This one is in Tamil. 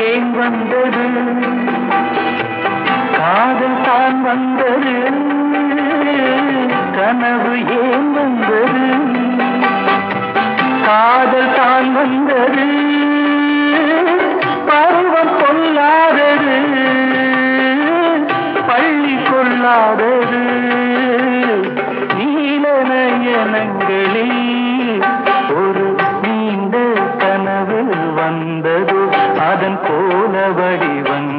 ஏன் வந்தது காதல் தான் வந்தது கனவு ஏன் வந்தது காதல் தான் வந்தது பருவம் கொள்ளாதது பள்ளி கொள்ளாதது நீல நயனங்களில் ஒரு நீண்ட கனவு வந்தது அதன் போல வடிவங்கள்